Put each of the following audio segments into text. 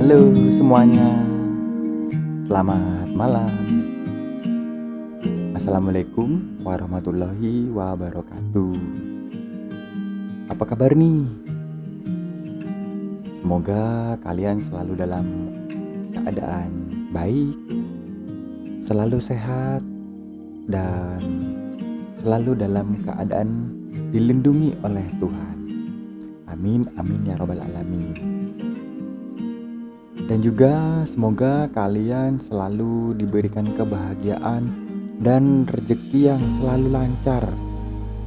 Halo semuanya, selamat malam. Assalamualaikum warahmatullahi wabarakatuh. Apa kabar nih? Semoga kalian selalu dalam keadaan baik, selalu sehat, dan selalu dalam keadaan dilindungi oleh Tuhan. Amin, amin ya robbal alamin. Dan juga semoga kalian selalu diberikan kebahagiaan dan rezeki yang selalu lancar.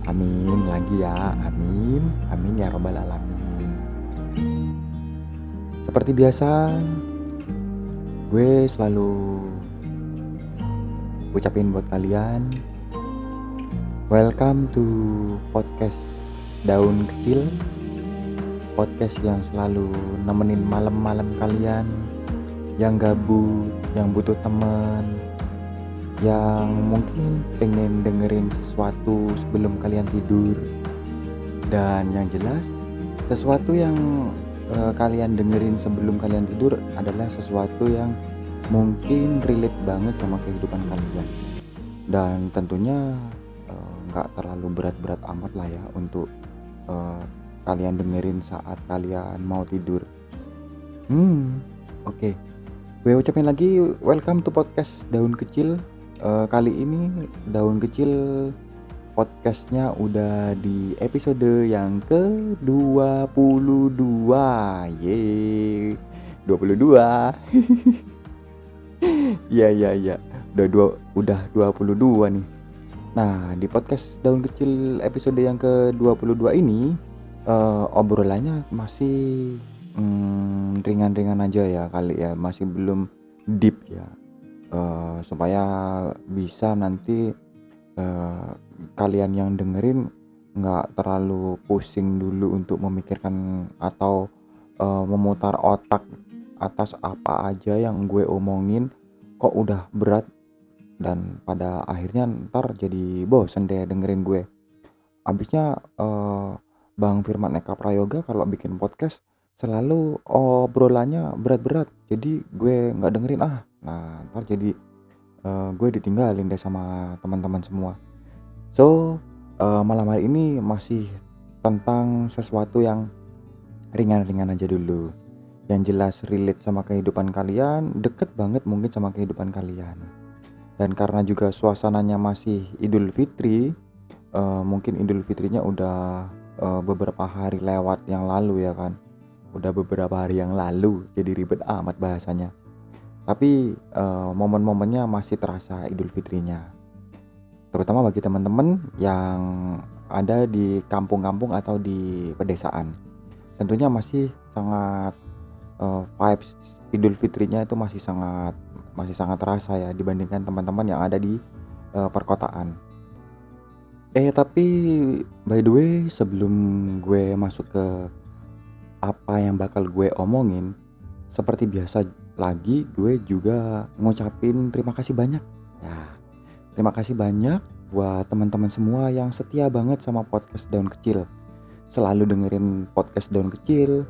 Amin lagi ya, amin, amin ya robbal alamin. Seperti biasa, gue selalu ucapin buat kalian, welcome to podcast Daun Kecil. Podcast yang selalu nemenin malam-malam kalian yang gabut, yang butuh teman, yang mungkin pengen dengerin sesuatu sebelum kalian tidur. Dan yang jelas, sesuatu yang kalian dengerin sebelum kalian tidur adalah sesuatu yang mungkin relate banget sama kehidupan kalian. Dan tentunya nggak terlalu berat-berat amat lah ya untuk kalian dengerin saat kalian mau tidur. Oke. Gue ucapin lagi welcome to podcast Daun Kecil. Kali ini Daun Kecil podcastnya udah di episode yang ke-22. Yeay, 22. Iya. Udah 22 nih. Nah, di podcast Daun Kecil episode yang ke-22 ini obrolannya masih ringan-ringan aja ya kali ya, masih belum deep ya, supaya bisa nanti kalian yang dengerin nggak terlalu pusing dulu untuk memikirkan atau memutar otak atas apa aja yang gue omongin, kok udah berat dan pada akhirnya ntar jadi bosen deh dengerin gue. Abisnya Bang Firman Eka Prayoga kalau bikin podcast selalu obrolannya berat-berat, jadi gue nggak dengerin nah ntar jadi gue ditinggalin deh sama teman-teman semua. So malam hari ini masih tentang sesuatu yang ringan-ringan aja dulu, yang jelas relate sama kehidupan kalian, deket banget mungkin sama kehidupan kalian. Dan karena juga suasananya masih Idul Fitri, mungkin Idul Fitrinya udah beberapa hari lewat yang lalu ya kan, udah beberapa hari yang lalu, jadi ribet amat bahasanya. Tapi momen-momennya masih terasa Idul Fitrinya, terutama bagi teman-teman yang ada di kampung-kampung atau di pedesaan. Tentunya masih sangat vibes Idul Fitrinya itu masih sangat terasa ya dibandingkan teman-teman yang ada di perkotaan. Tapi by the way, sebelum gue masuk ke apa yang bakal gue omongin, seperti biasa lagi gue juga ngucapin terima kasih banyak. Ya, terima kasih banyak buat teman-teman semua yang setia banget sama podcast Daun Kecil. Selalu dengerin podcast Daun Kecil,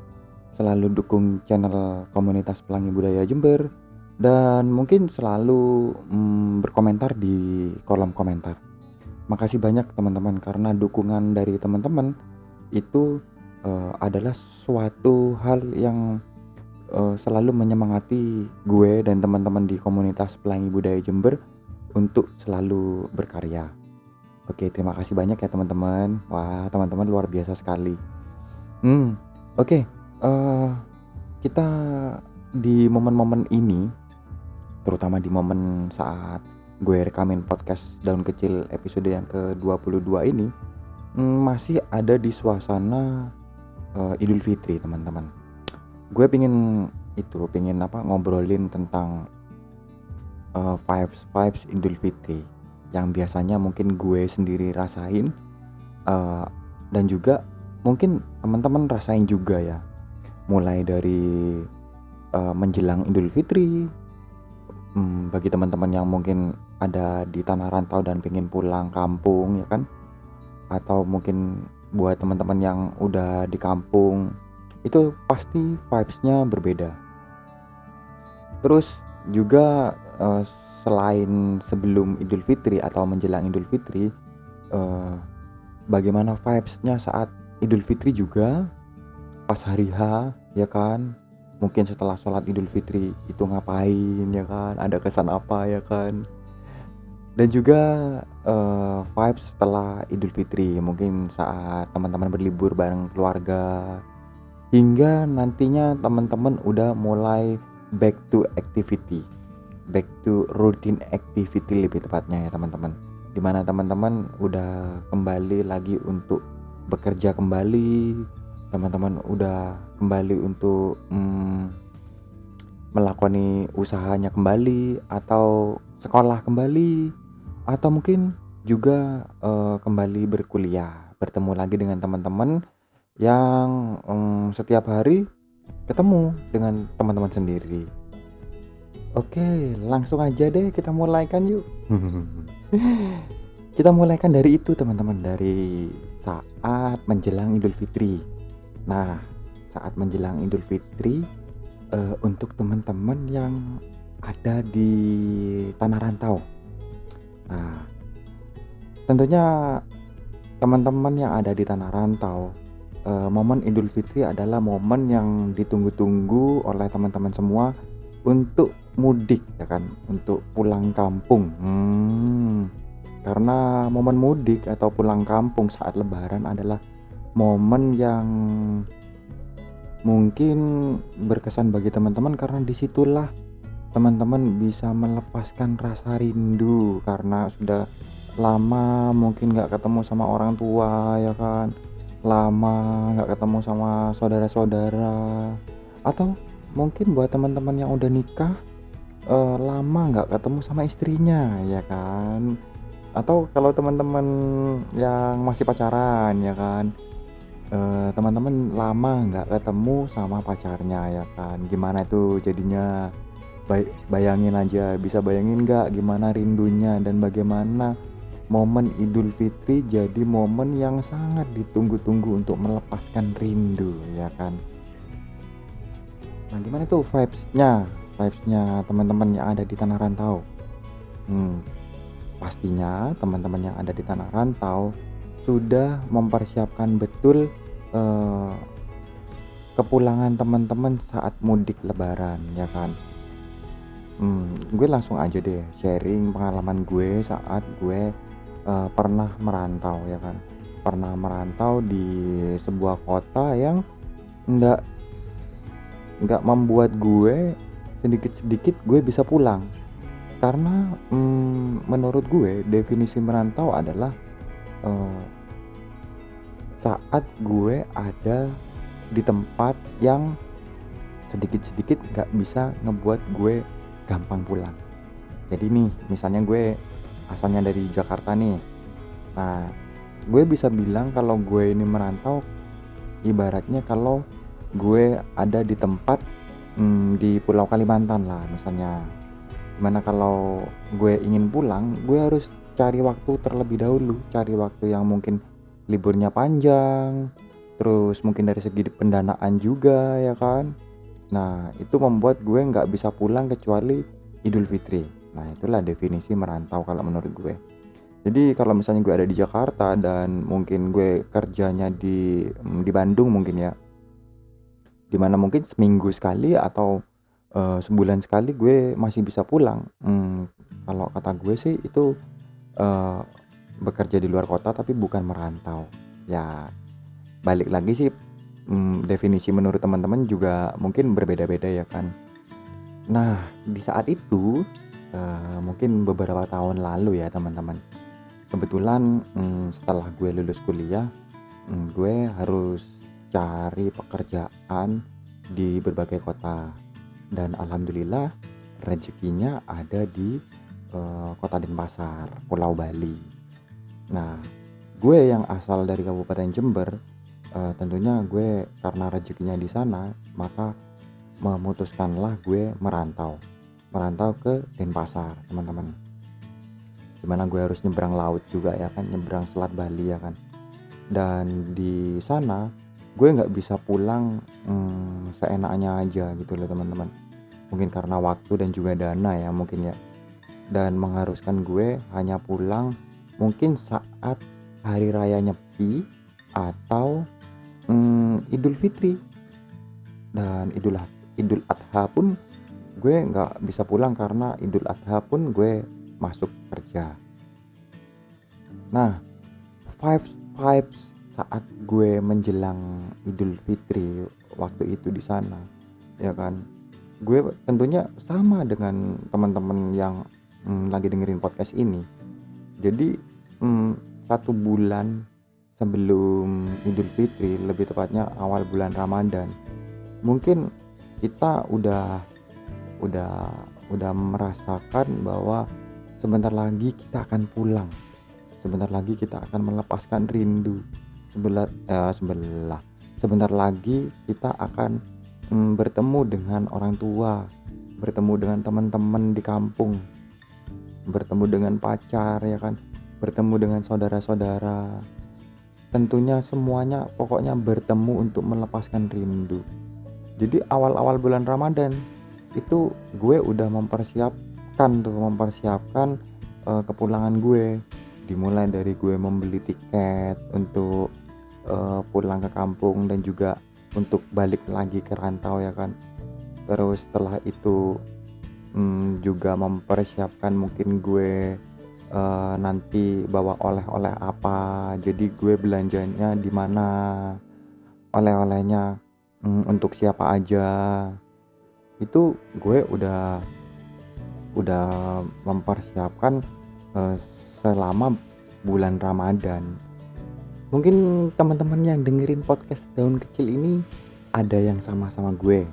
selalu dukung channel komunitas Pelangi Budaya Jember, dan mungkin selalu berkomentar di kolom komentar. Makasih banyak teman-teman, karena dukungan dari teman-teman itu adalah suatu hal yang selalu menyemangati gue dan teman-teman di komunitas Pelangi Budaya Jember untuk selalu berkarya. Oke, terima kasih banyak ya teman-teman. Wah, teman-teman luar biasa sekali. Oke, kita di momen-momen ini, terutama di momen saat gue rekamin podcast Daun Kecil episode yang ke-22 ini, masih ada di suasana Idul Fitri teman-teman. Gue pengen ngobrolin tentang vibes Idul Fitri yang biasanya mungkin gue sendiri rasain, dan juga mungkin teman-teman rasain juga ya, mulai dari menjelang Idul Fitri, bagi teman-teman yang mungkin ada di tanah rantau dan pengen pulang kampung ya kan, atau mungkin buat teman-teman yang udah di kampung, itu pasti vibes-nya berbeda. Terus juga, selain sebelum Idul Fitri atau menjelang Idul Fitri, eee, bagaimana vibes-nya saat Idul Fitri juga, pas hari H, ya kan. Mungkin setelah sholat Idul Fitri itu ngapain, ya kan, ada kesan apa, ya kan. Dan juga, vibes setelah Idul Fitri, mungkin saat teman-teman berlibur bareng keluarga, hingga nantinya teman-teman udah mulai back to activity, back to routine activity lebih tepatnya ya teman-teman. Dimana teman-teman udah kembali lagi untuk bekerja kembali, teman-teman udah kembali untuk melakoni usahanya kembali, atau sekolah kembali, atau mungkin juga kembali berkuliah, bertemu lagi dengan teman-teman yang setiap hari ketemu dengan teman-teman sendiri. Oke, langsung aja deh kita mulaikan yuk. Kita mulaikan dari itu teman-teman, dari saat menjelang Idul Fitri. Nah, saat menjelang Idul Fitri, untuk teman-teman yang ada di tanah rantau. Nah, tentunya teman-teman yang ada di tanah rantau, momen Idul Fitri adalah momen yang ditunggu-tunggu oleh teman-teman semua untuk mudik ya kan, untuk pulang kampung. Karena momen mudik atau pulang kampung saat lebaran adalah momen yang mungkin berkesan bagi teman-teman, karena disitulah teman-teman bisa melepaskan rasa rindu karena sudah lama mungkin nggak ketemu sama orang tua ya kan, lama nggak ketemu sama saudara-saudara, atau mungkin buat teman-teman yang udah nikah, lama nggak ketemu sama istrinya ya kan, atau kalau teman-teman yang masih pacaran ya kan, teman-teman lama nggak ketemu sama pacarnya ya kan, gimana itu jadinya. Bayangin aja, bisa bayangin nggak gimana rindunya, dan bagaimana momen Idul Fitri jadi momen yang sangat ditunggu-tunggu untuk melepaskan rindu ya kan. Nah gimana tuh vibesnya teman-teman yang ada di tanah rantau? Pastinya teman-teman yang ada di tanah rantau sudah mempersiapkan betul kepulangan teman-teman saat mudik lebaran ya kan. Gue langsung aja deh sharing pengalaman gue saat gue pernah merantau ya kan. Pernah merantau di sebuah kota yang nggak membuat gue sedikit-sedikit gue bisa pulang. Karena menurut gue definisi merantau adalah saat gue ada di tempat yang sedikit-sedikit nggak bisa ngebuat gue gampang pulang. Jadi nih misalnya gue asalnya dari Jakarta nih, nah gue bisa bilang kalau gue ini merantau ibaratnya kalau gue ada di tempat di Pulau Kalimantan lah misalnya. Dimana kalau gue ingin pulang, gue harus cari waktu terlebih dahulu, cari waktu yang mungkin liburnya panjang, terus mungkin dari segi pendanaan juga ya kan. Nah itu membuat gue nggak bisa pulang kecuali Idul Fitri. Nah itulah definisi merantau kalau menurut gue. Jadi kalau misalnya gue ada di Jakarta dan mungkin gue kerjanya di Bandung mungkin ya, dimana mungkin seminggu sekali atau sebulan sekali gue masih bisa pulang. Kalau kata gue sih itu bekerja di luar kota tapi bukan merantau. Ya balik lagi sih, definisi menurut teman-teman juga mungkin berbeda-beda ya kan. Nah di saat itu mungkin beberapa tahun lalu ya teman-teman, kebetulan setelah gue lulus kuliah, gue harus cari pekerjaan di berbagai kota, dan alhamdulillah rezekinya ada di kota Denpasar, Pulau Bali. Nah gue yang asal dari Kabupaten Jember, tentunya gue karena rezekinya di sana, maka memutuskanlah gue merantau ke Denpasar teman-teman. Dimana gue harus nyebrang laut juga ya kan, nyebrang Selat Bali ya kan. Dan di sana gue nggak bisa pulang seenaknya aja gitu loh teman-teman. mungkin karena waktu dan juga dana ya mungkin ya, dan mengharuskan gue hanya pulang mungkin saat hari raya Nyepi atau Idul Fitri. Dan Idul Adha pun gue nggak bisa pulang karena Idul Adha pun gue masuk kerja. Nah, vibes saat gue menjelang Idul Fitri waktu itu di sana, ya kan, gue tentunya sama dengan teman-teman yang lagi dengerin podcast ini. Jadi 1 bulan sebelum Idul Fitri, lebih tepatnya awal bulan Ramadan, mungkin kita udah merasakan bahwa sebentar lagi kita akan pulang, sebentar lagi kita akan melepaskan rindu, sebentar lagi kita akan bertemu dengan orang tua, bertemu dengan teman-teman di kampung, bertemu dengan pacar, ya kan, bertemu dengan saudara-saudara. Tentunya semuanya pokoknya bertemu untuk melepaskan rindu. Jadi awal-awal bulan Ramadan itu gue udah mempersiapkan kepulangan gue. Dimulai dari gue membeli tiket untuk pulang ke kampung dan juga untuk balik lagi ke rantau, ya kan. Terus setelah itu juga mempersiapkan mungkin gue nanti bawa oleh-oleh apa. Jadi gue belanjanya di mana, oleh-olehnya untuk siapa aja. Itu gue udah mempersiapkan selama bulan Ramadan. Mungkin teman-teman yang dengerin podcast Daun Kecil ini ada yang sama-sama gue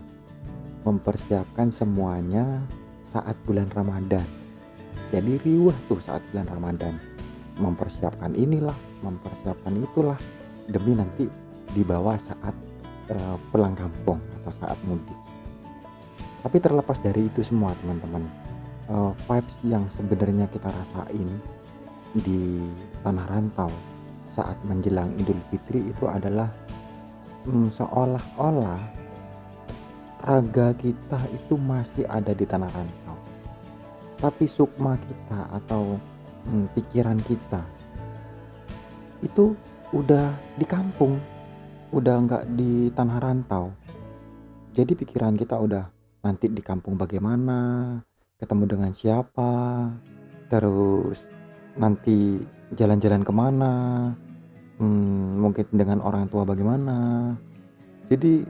mempersiapkan semuanya saat bulan Ramadan. Jadi riuh tuh saat bulan Ramadan, mempersiapkan inilah, mempersiapkan itulah, demi nanti dibawa saat pulang kampung atau saat mudik. Tapi terlepas dari itu semua teman-teman, vibes yang sebenarnya kita rasain di tanah rantau saat menjelang Idul Fitri itu adalah seolah-olah raga kita itu masih ada di tanah rantau, tapi sukma kita atau pikiran kita itu udah di kampung, udah nggak di tanah rantau. Jadi pikiran kita udah nanti di kampung bagaimana, ketemu dengan siapa, terus nanti jalan-jalan kemana, mungkin dengan orang tua bagaimana. Jadi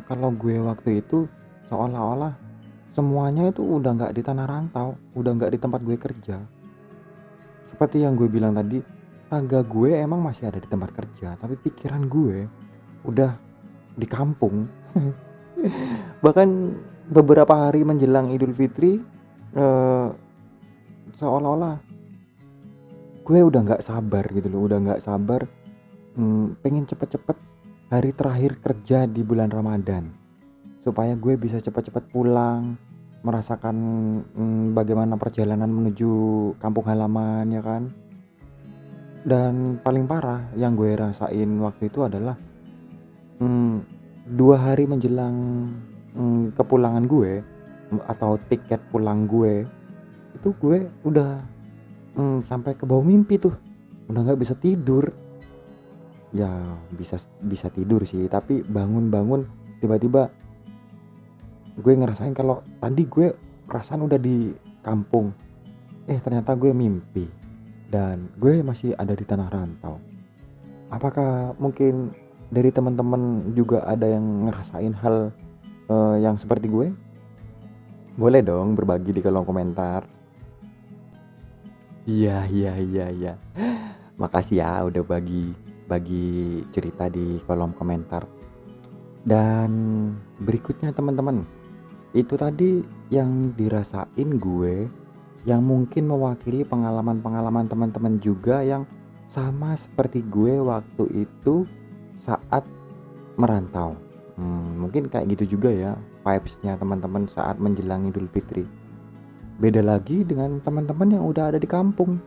kalau gue waktu itu seolah-olah semuanya itu udah nggak di tanah rantau, udah nggak di tempat gue kerja. Seperti yang gue bilang tadi, raga gue emang masih ada di tempat kerja, tapi pikiran gue udah di kampung. Bahkan beberapa hari menjelang Idul Fitri, seolah-olah gue udah nggak sabar gitu loh, udah nggak sabar, pengen cepet-cepet hari terakhir kerja di bulan Ramadan supaya gue bisa cepet-cepet pulang, merasakan bagaimana perjalanan menuju kampung halaman, ya kan. Dan paling parah yang gue rasain waktu itu adalah 2 hari menjelang kepulangan gue atau tiket pulang gue, itu gue udah sampai ke bawah mimpi tuh, udah nggak bisa tidur. Ya bisa tidur sih, tapi bangun tiba-tiba gue ngerasain kalau tadi gue perasaan udah di kampung, ternyata gue mimpi dan gue masih ada di tanah rantau. Apakah mungkin dari teman-teman juga ada yang ngerasain hal yang seperti gue? Boleh dong berbagi di kolom komentar. Iya. Makasih ya udah bagi cerita di kolom komentar. Dan berikutnya teman-teman, itu tadi yang dirasain gue, yang mungkin mewakili pengalaman-pengalaman teman-teman juga yang sama seperti gue waktu itu saat merantau. Mungkin kayak gitu juga ya vibesnya teman-teman saat menjelang Idul Fitri. Beda lagi dengan teman-teman yang udah ada di kampung,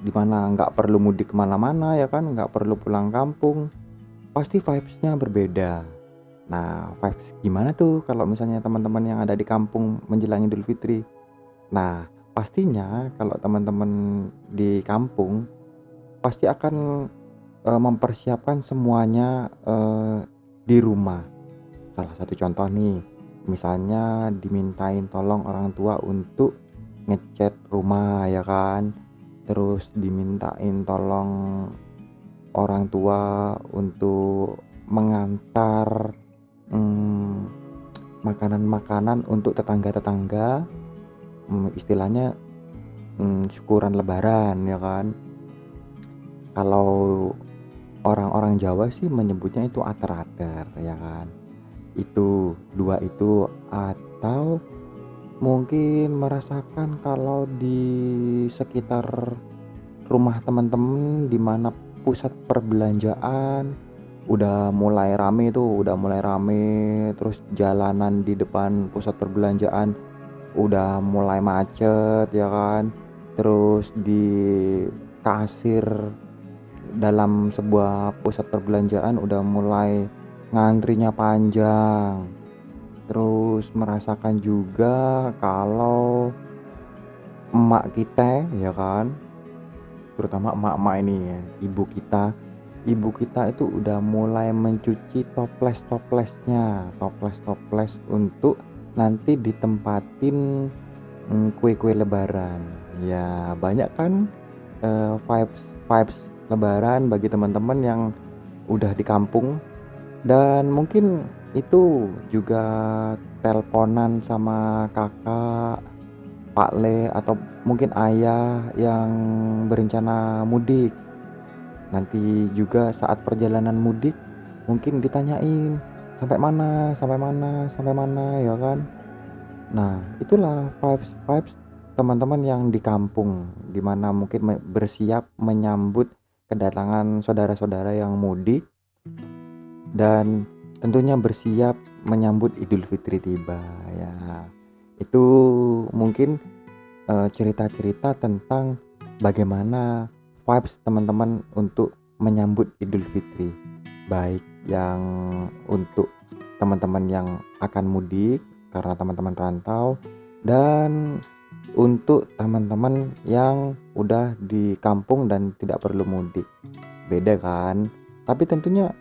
dimana nggak perlu mudik kemana-mana, ya kan, nggak perlu pulang kampung. Pasti vibesnya berbeda. Nah, vibes gimana tuh kalau misalnya teman-teman yang ada di kampung menjelang Idul Fitri? Nah, pastinya kalau teman-teman di kampung pasti akan, mempersiapkan semuanya, di rumah. Salah satu contoh nih, misalnya dimintain tolong orang tua untuk ngecat rumah ya kan, terus dimintain tolong orang tua untuk mengantar, mmm, makanan-makanan untuk tetangga-tetangga, istilahnya, syukuran lebaran ya kan. Kalau orang-orang Jawa sih menyebutnya itu ater-ater ya kan. Itu, 2 itu, atau mungkin merasakan kalau di sekitar rumah teman-teman di mana pusat perbelanjaan udah mulai rame tuh, udah mulai rame, terus jalanan di depan pusat perbelanjaan udah mulai macet ya kan. Terus di kasir dalam sebuah pusat perbelanjaan udah mulai ngantrinya panjang. Terus merasakan juga kalau emak kita ya kan, terutama emak-emak ini ya, ibu kita itu udah mulai mencuci toples-toplesnya, toples-toples untuk nanti ditempatin, kue-kue lebaran. Ya banyak kan, vibes vibes lebaran bagi teman-teman yang udah di kampung. Dan mungkin itu juga teleponan sama kakak, pakle, atau mungkin ayah yang berencana mudik. Nanti juga saat perjalanan mudik mungkin ditanyain, "Sampai mana sampai mana sampai mana?" Ya kan. Nah, itulah vibes-vibes teman-teman yang di kampung, di mana mungkin bersiap menyambut kedatangan saudara-saudara yang mudik, dan tentunya bersiap menyambut Idul Fitri tiba ya. Itu mungkin, cerita-cerita tentang bagaimana vibes teman-teman untuk menyambut Idul Fitri. Baik yang untuk teman-teman yang akan mudik karena teman-teman rantau, dan untuk teman-teman yang udah di kampung dan tidak perlu mudik. Beda kan? Tapi tentunya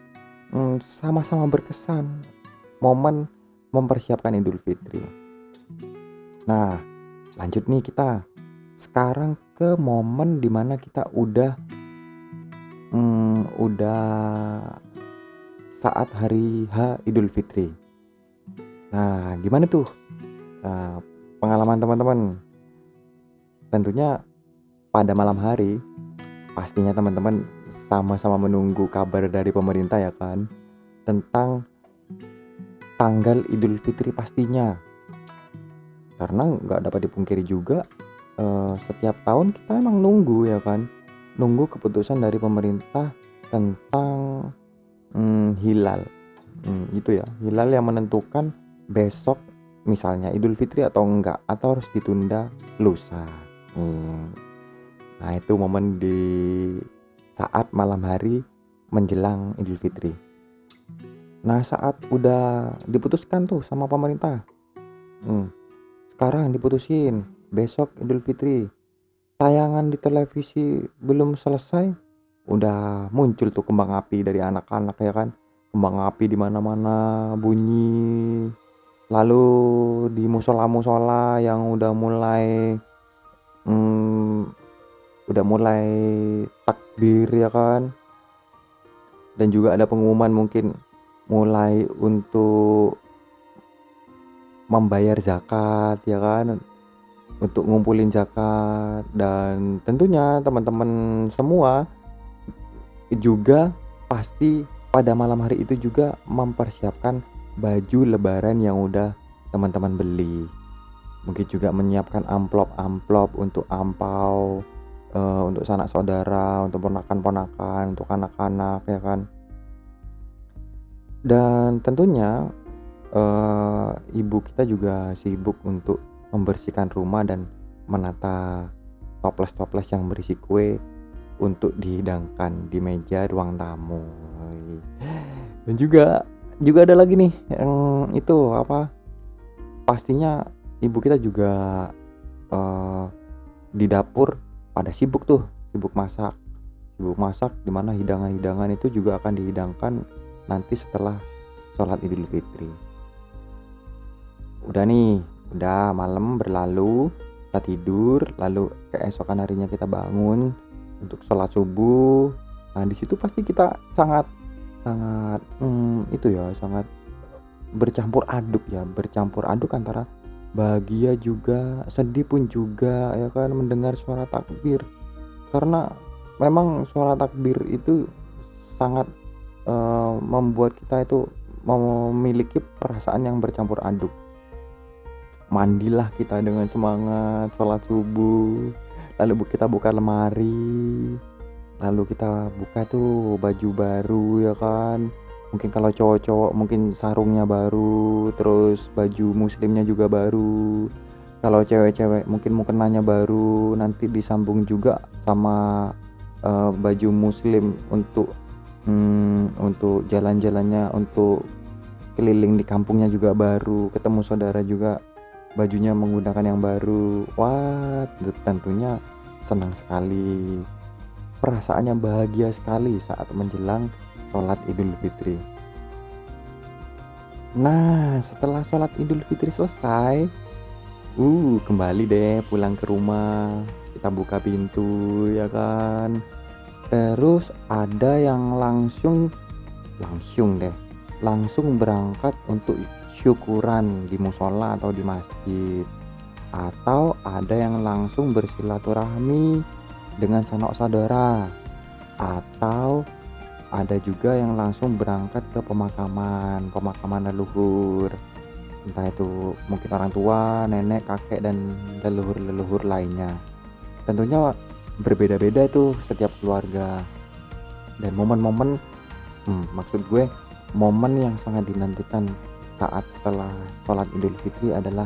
sama-sama berkesan momen mempersiapkan Idul Fitri. Nah, lanjut nih kita sekarang ke momen dimana kita udah saat hari H Idul Fitri. Nah, gimana tuh, eee, pengalaman teman-teman? Tentunya pada malam hari pastinya teman-teman sama-sama menunggu kabar dari pemerintah ya kan, tentang tanggal Idul Fitri pastinya. Karena nggak dapat dipungkiri juga, setiap tahun kita emang nunggu ya kan, nunggu keputusan dari pemerintah tentang, hilal, itu ya, hilal yang menentukan besok misalnya Idul Fitri atau enggak, atau harus ditunda lusa. Nah itu momen di saat malam hari menjelang Idul Fitri. Nah saat udah diputuskan tuh sama pemerintah, sekarang diputusin besok Idul Fitri, tayangan di televisi belum selesai udah muncul tuh kembang api dari anak-anak ya kan. Kembang api di mana-mana bunyi. Lalu di musola-musola yang udah mulai takbir ya kan. Dan juga ada pengumuman mungkin mulai untuk membayar zakat ya kan, untuk ngumpulin zakat. Dan tentunya teman-teman semua juga pasti pada malam hari itu juga mempersiapkan baju lebaran yang udah teman-teman beli. Mungkin juga menyiapkan amplop-amplop untuk angpau, untuk sanak saudara, untuk ponakan-ponakan, untuk anak-anak ya kan. Dan tentunya ibu kita juga sibuk untuk membersihkan rumah dan menata toples-toples yang berisi kue untuk dihidangkan di meja ruang tamu. Dan juga Juga ada lagi nih yang itu apa, pastinya ibu kita juga eh, di dapur pada sibuk tuh, sibuk masak di mana hidangan-hidangan itu juga akan dihidangkan nanti setelah sholat Idul Fitri. Udah nih, udah malam berlalu, kita tidur, lalu keesokan harinya kita bangun untuk sholat subuh. Nah di situ pasti kita sangat sangat itu ya, sangat bercampur aduk antara bahagia juga, sedih pun juga ya kan, mendengar suara takbir. Karena memang suara takbir itu sangat membuat kita itu memiliki perasaan yang bercampur aduk. Mandilah kita dengan semangat sholat subuh, lalu kita buka lemari, lalu kita buka tuh baju baru ya kan, mungkin kalau cowok-cowok mungkin sarungnya baru, terus baju muslimnya juga baru, kalau cewek-cewek mungkin mukenanya baru, nanti disambung juga sama baju muslim untuk jalan-jalannya, untuk keliling di kampungnya juga baru, ketemu saudara juga bajunya menggunakan yang baru. Wah, tentunya senang sekali, perasaannya bahagia sekali saat menjelang sholat Idul Fitri. Nah setelah sholat Idul Fitri selesai, kembali deh pulang ke rumah, kita buka pintu ya kan, terus ada yang langsung berangkat untuk syukuran di musola atau di masjid, atau ada yang langsung bersilaturahmi dengan sanak saudara, atau ada juga yang langsung berangkat ke pemakaman leluhur, entah itu mungkin orang tua, nenek, kakek, dan leluhur lainnya. Tentunya berbeda-beda tuh setiap keluarga. Dan momen-momen maksud gue momen yang sangat dinantikan saat setelah sholat Idul Fitri adalah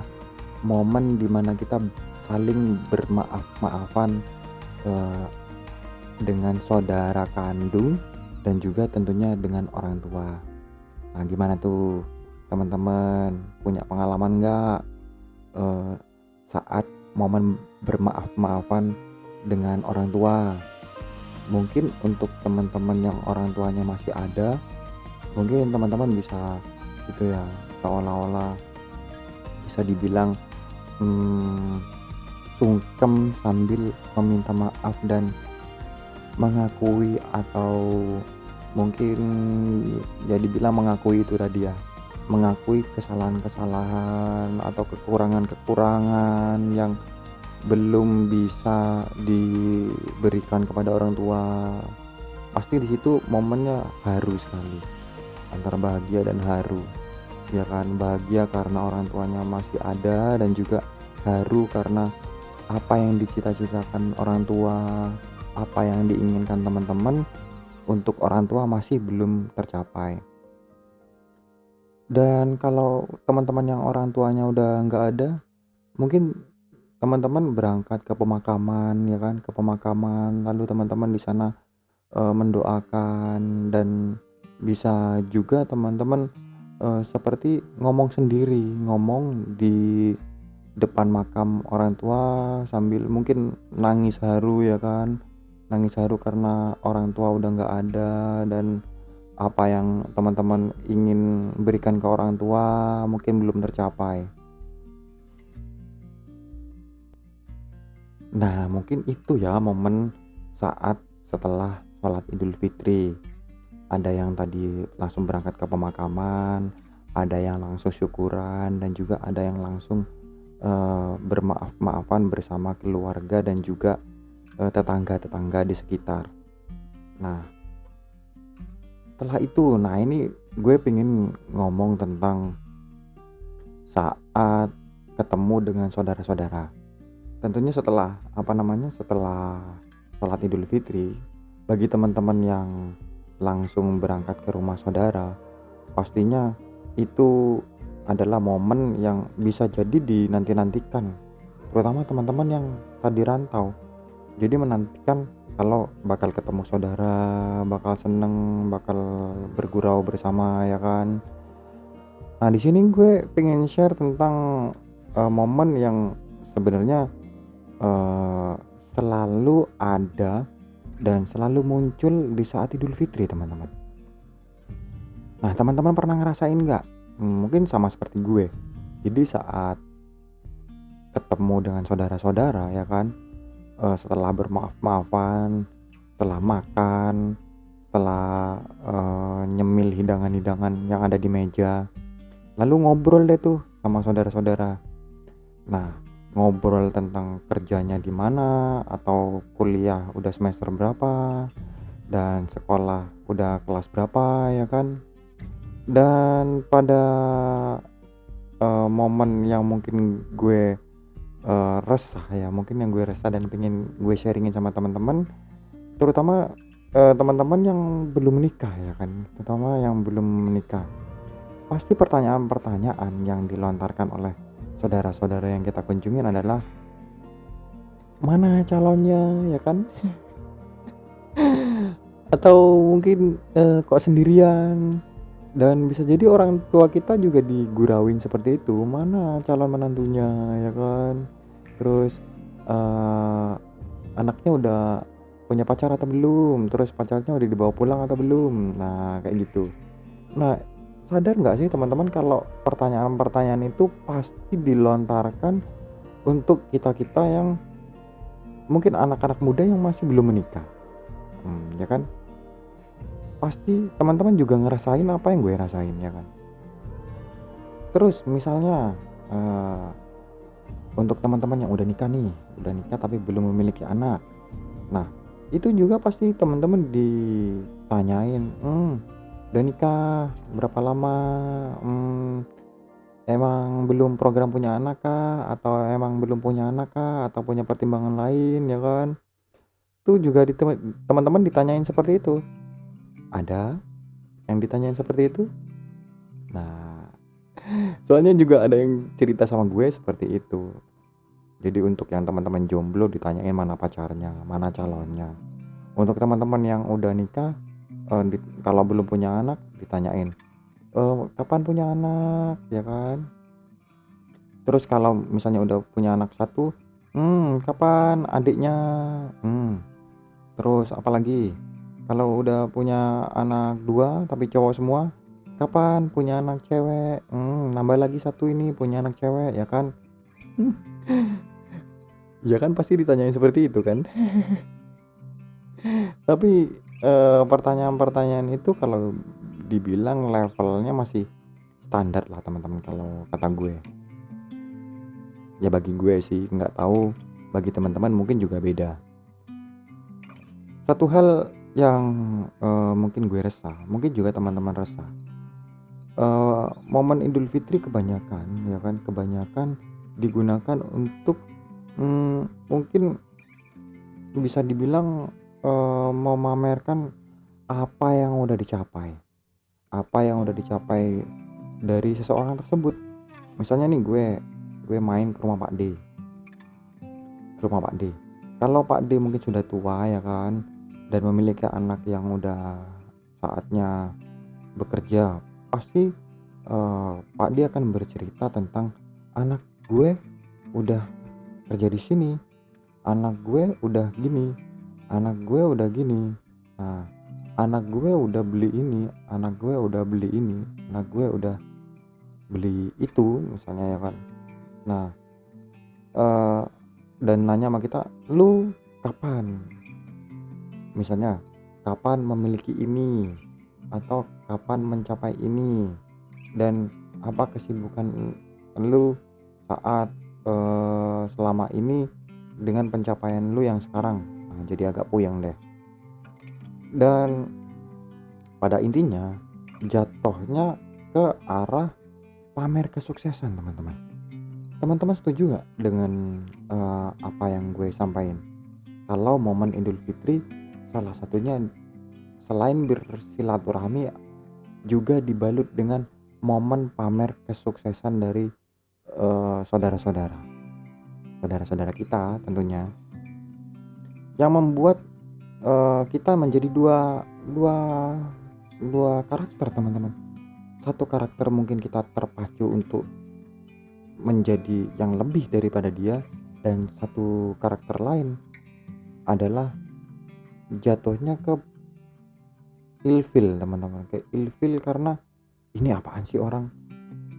momen dimana kita saling bermaaf-maafan dengan saudara kandung dan juga tentunya dengan orang tua. Nah gimana tuh teman-teman, punya pengalaman nggak saat momen bermaaf-maafan dengan orang tua? Mungkin untuk teman-teman yang orang tuanya masih ada, mungkin teman-teman bisa gitu ya, seolah-olah bisa dibilang sungkem sambil meminta maaf dan mengakui, atau mungkin ya dibilang mengakui itu tadi ya, mengakui kesalahan-kesalahan atau kekurangan-kekurangan yang belum bisa diberikan kepada orang tua. Pasti di situ momennya haru sekali, antara bahagia dan haru ya kan. Bahagia karena orang tuanya masih ada, dan juga haru karena apa yang dicita-citakan orang tua, apa yang diinginkan teman-teman untuk orang tua masih belum tercapai. Dan kalau teman-teman yang orang tuanya udah nggak ada, mungkin teman-teman berangkat ke pemakaman ya kan, ke pemakaman, lalu teman-teman di sana mendoakan, dan bisa juga teman-teman seperti ngomong sendiri, ngomong di depan makam orang tua sambil mungkin nangis haru ya kan, nangis haru karena orang tua udah nggak ada, dan apa yang teman-teman ingin berikan ke orang tua mungkin belum tercapai. Nah mungkin itu ya momen saat setelah sholat Idul Fitri. Ada yang tadi langsung berangkat ke pemakaman, ada yang langsung syukuran, dan juga ada yang langsung bermaaf-maafan bersama keluarga dan juga tetangga-tetangga di sekitar. Nah setelah itu, nah ini gue pengen ngomong tentang saat ketemu dengan saudara-saudara. Tentunya setelah setelah sholat Idul Fitri, bagi teman-teman yang langsung berangkat ke rumah saudara, pastinya itu adalah momen yang bisa jadi dinanti-nantikan, terutama teman-teman yang tadi rantau. Jadi menantikan kalau bakal ketemu saudara, bakal seneng, bakal bergurau bersama ya kan. Nah, di sini gue pengen share tentang momen yang sebenarnya eee, selalu ada dan selalu muncul di saat Idul Fitri, teman-teman. Nah, teman-teman pernah ngerasain nggak? Mungkin sama seperti gue. Jadi saat ketemu dengan saudara-saudara ya kan, setelah bermaaf-maafan, setelah makan, setelah nyemil hidangan-hidangan yang ada di meja, lalu ngobrol deh tuh sama saudara-saudara. Nah, ngobrol tentang kerjanya di mana, atau kuliah udah semester berapa, dan sekolah udah kelas berapa ya kan. Dan pada momen yang mungkin gue resah ya, mungkin yang gue resah dan pengen gue sharingin sama teman-teman, terutama teman-teman yang belum menikah ya kan, terutama yang belum menikah. Pasti pertanyaan-pertanyaan yang dilontarkan oleh saudara-saudara yang kita kunjungin adalah, mana calonnya ya kan? Atau mungkin kok sendirian? Dan bisa jadi orang tua kita juga digurauin seperti itu, mana calon menantunya ya kan? Terus eh, anaknya udah punya pacar atau belum? Terus pacarnya udah dibawa pulang atau belum? Nah, kayak gitu. Nah, sadar nggak sih teman-teman kalau pertanyaan-pertanyaan itu pasti dilontarkan untuk kita-kita yang mungkin anak-anak muda yang masih belum menikah. Ya kan? Pasti teman-teman juga ngerasain apa yang gue rasain ya kan. Terus misalnya eh, untuk teman-teman yang udah nikah nih, udah nikah tapi belum memiliki anak. Nah, itu juga pasti teman-teman ditanyain, udah nikah berapa lama? Emang belum program punya anak kah? Atau emang belum punya anak kah? Atau punya pertimbangan lain ya kan? Itu juga teman-teman ditanyain seperti itu. Ada yang ditanyain seperti itu? Nah, soalnya juga ada yang cerita sama gue seperti itu. Jadi untuk yang teman-teman jomblo ditanyain mana pacarnya, mana calonnya. Untuk teman-teman yang udah nikah, kalau belum punya anak ditanyain, kapan punya anak, ya kan? Terus kalau misalnya udah punya anak satu, kapan adiknya? Terus apalagi? Kalau udah punya anak dua tapi cowok semua, kapan punya anak cewek? Nambah lagi satu ini punya anak cewek, ya kan? Ya kan pasti ditanyain seperti itu kan. Tapi pertanyaan-pertanyaan itu kalau dibilang levelnya masih standar lah teman-teman, kalau kata gue. Ya bagi gue sih, nggak tahu bagi teman-teman mungkin juga beda. Satu hal yang mungkin gue resah, mungkin juga teman-teman resah. Momen Idul Fitri kebanyakan ya kan, kebanyakan digunakan untuk mungkin bisa dibilang memamerkan apa yang udah dicapai, apa yang udah dicapai dari seseorang tersebut. Misalnya nih gue main ke rumah Pak D, kalau Pak D mungkin sudah tua ya kan, dan memiliki anak yang udah saatnya bekerja, pasti Pak D akan bercerita tentang, anak gue udah kerja di sini, anak gue udah gini, anak gue udah gini, nah anak gue udah beli ini, anak gue udah beli ini, anak gue udah beli itu misalnya ya kan. Nah dan nanya sama kita, lu kapan, misalnya kapan memiliki ini, atau kapan mencapai ini, dan apa kesibukan lu saat selama ini dengan pencapaian lu yang sekarang. Nah, jadi agak puyeng deh. Dan pada intinya jatuhnya ke arah pamer kesuksesan, teman-teman. Teman-teman setuju nggak dengan apa yang gue sampaikan? Kalau momen Idul Fitri salah satunya selain bersilaturahmi juga dibalut dengan momen pamer kesuksesan dari saudara-saudara kita tentunya, yang membuat kita menjadi dua karakter, teman-teman. satu karakter mungkin kita terpacu untuk menjadi yang lebih daripada dia, dan satu karakter lain adalah jatuhnya ke ilfil teman-teman, kayak ilfil karena ini apaan sih orang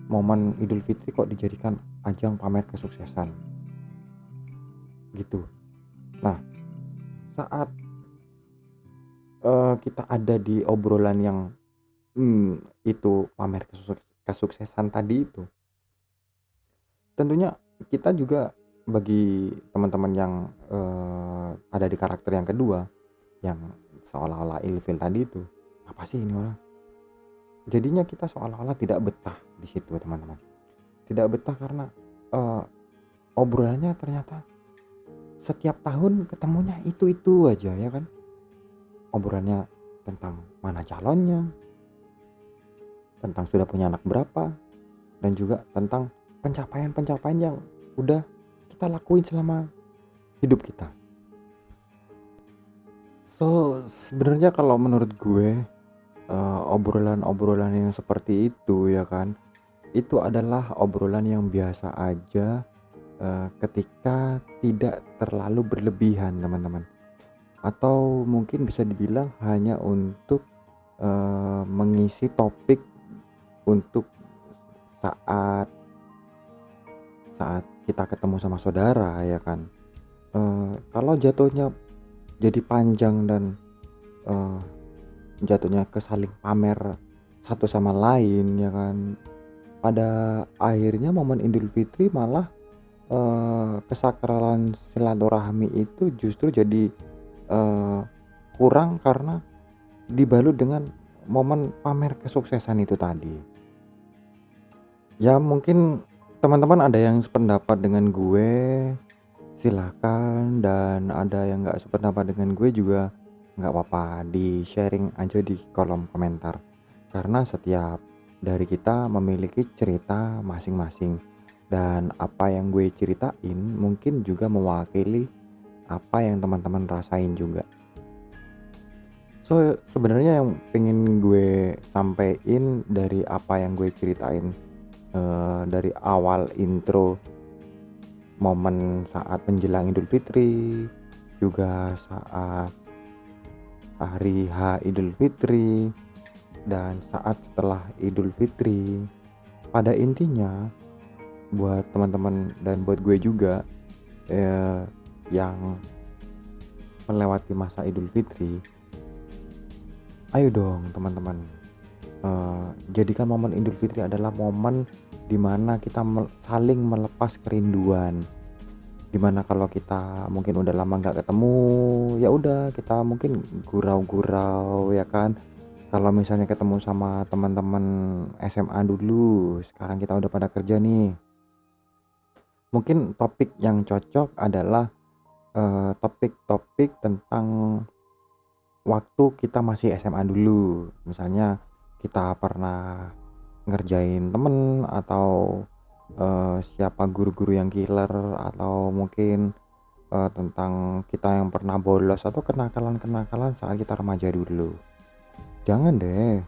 momen Idul Fitri kok dijadikan ajang pamer kesuksesan gitu. Nah, saat kita ada di obrolan yang itu pamer kesuksesan tadi itu, tentunya kita juga bagi teman-teman yang ada di karakter yang kedua yang seolah-olah ilfil tadi itu, apa sih ini orang? Jadinya kita seolah-olah tidak betah di situ teman-teman. Tidak betah karena obrolannya ternyata setiap tahun ketemunya itu aja ya kan. Obrolannya tentang mana calonnya, tentang sudah punya anak berapa, dan juga tentang pencapaian-pencapaian yang udah kita lakuin selama hidup kita. So sebenarnya kalau menurut gue obrolan-obrolan yang seperti itu ya kan, itu adalah obrolan yang biasa aja ketika tidak terlalu berlebihan teman-teman, atau mungkin bisa dibilang hanya untuk mengisi topik untuk saat kita ketemu sama saudara ya kan. Kalau jatuhnya jadi panjang dan jatuhnya ke saling pamer satu sama lain ya kan, pada akhirnya momen Idul Fitri malah kesakralan silaturahmi itu justru jadi kurang karena dibalut dengan momen pamer kesuksesan itu tadi. Ya mungkin teman-teman ada yang sependapat dengan gue, silakan, dan ada yang nggak sependapat dengan gue juga nggak apa-apa, di sharing aja di kolom komentar, karena setiap dari kita memiliki cerita masing-masing, dan apa yang gue ceritain mungkin juga mewakili apa yang teman-teman rasain juga. So sebenarnya yang pengen gue sampein dari apa yang gue ceritain dari awal intro, momen saat menjelang Idul Fitri, juga saat hari H Idul Fitri, dan saat setelah Idul Fitri, pada intinya buat teman-teman dan buat gue juga yang melewati masa Idul Fitri, ayo dong teman-teman, jadikan momen Idul Fitri adalah momen dimana kita saling melepas kerinduan. Dimana kalau kita mungkin udah lama nggak ketemu, ya udah kita mungkin gurau-gurau ya kan. Kalau misalnya ketemu sama teman-teman SMA dulu, sekarang kita udah pada kerja nih, mungkin topik yang cocok adalah topik-topik tentang waktu kita masih SMA dulu. Misalnya kita pernah ngerjain temen, atau siapa guru-guru yang killer, atau mungkin tentang kita yang pernah bolos atau kenakalan-kenakalan saat kita remaja dulu. Jangan deh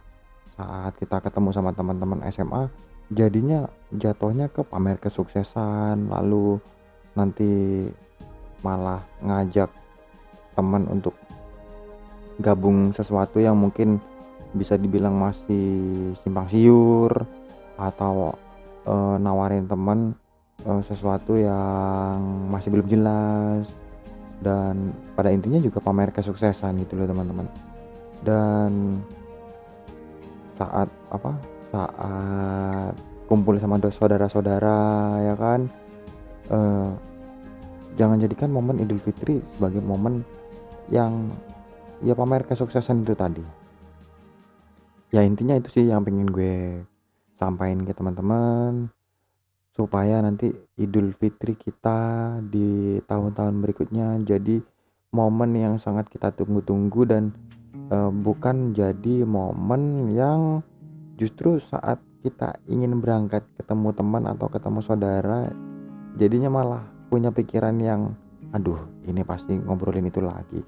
saat kita ketemu sama teman-teman SMA jadinya jatuhnya ke pamer kesuksesan, lalu nanti malah ngajak teman untuk gabung sesuatu yang mungkin bisa dibilang masih simpang siur, atau nawarin teman sesuatu yang masih belum jelas, dan pada intinya juga pamer kesuksesan gitu loh teman-teman. Dan saat kumpul sama saudara-saudara ya kan, jangan jadikan momen Idul Fitri sebagai momen yang ya pamer kesuksesan itu tadi. Ya intinya itu sih yang pengen gue sampaikan ke teman-teman, supaya nanti Idul Fitri kita di tahun-tahun berikutnya jadi momen yang sangat kita tunggu-tunggu, dan bukan jadi momen yang justru saat kita ingin berangkat ketemu teman atau ketemu saudara jadinya malah punya pikiran yang aduh ini pasti ngobrolin itu lagi,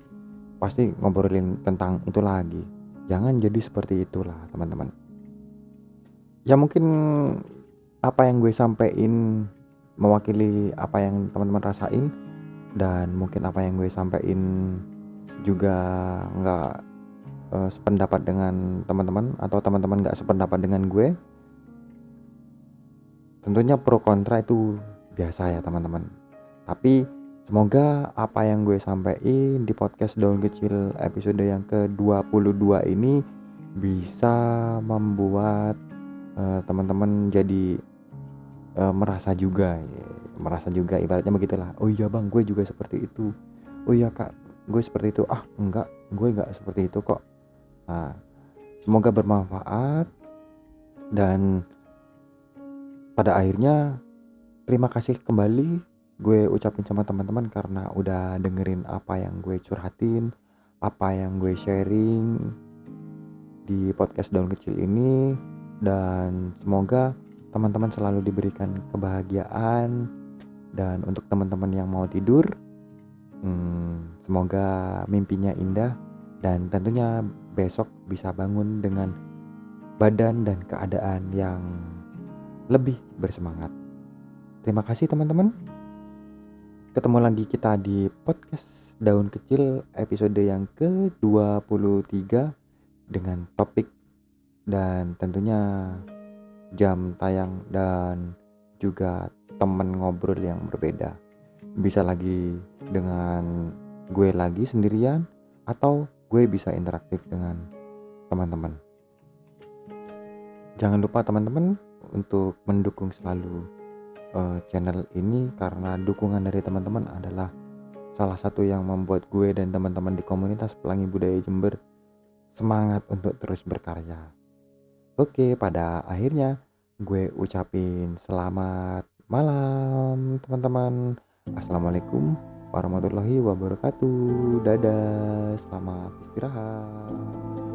pasti ngobrolin tentang itu lagi. Jangan jadi seperti itulah teman-teman. Ya mungkin apa yang gue sampein mewakili apa yang teman-teman rasain, dan mungkin apa yang gue sampein juga nggak sependapat dengan teman-teman, atau teman-teman nggak sependapat dengan gue. Tentunya pro kontra itu biasa ya teman-teman. Tapi semoga apa yang gue sampein di podcast Daun Kecil episode yang ke-22 ini bisa membuat teman-teman jadi merasa juga ibaratnya begitulah. Oh iya bang, gue juga seperti itu. Oh iya kak, gue seperti itu. Ah enggak, gue enggak seperti itu kok. Nah, semoga bermanfaat, dan pada akhirnya terima kasih kembali gue ucapin sama teman-teman karena udah dengerin apa yang gue curhatin, apa yang gue sharing di podcast Daun Kecil ini. Dan semoga teman-teman selalu diberikan kebahagiaan. Dan untuk teman-teman yang mau tidur, semoga mimpinya indah, dan tentunya besok bisa bangun dengan badan dan keadaan yang lebih bersemangat. Terima kasih teman-teman. Ketemu lagi kita di podcast Daun Kecil episode yang ke-23 dengan topik dan tentunya jam tayang dan juga teman ngobrol yang berbeda. Bisa lagi dengan gue lagi sendirian, atau gue bisa interaktif dengan teman-teman. Jangan lupa teman-teman untuk mendukung selalu channel ini, karena dukungan dari teman-teman adalah salah satu yang membuat gue dan teman-teman di komunitas Pelangi Budaya Jember semangat untuk terus berkarya. Oke, pada akhirnya gue ucapin selamat malam teman-teman. Assalamualaikum warahmatullahi wabarakatuh. Dadah, selamat istirahat.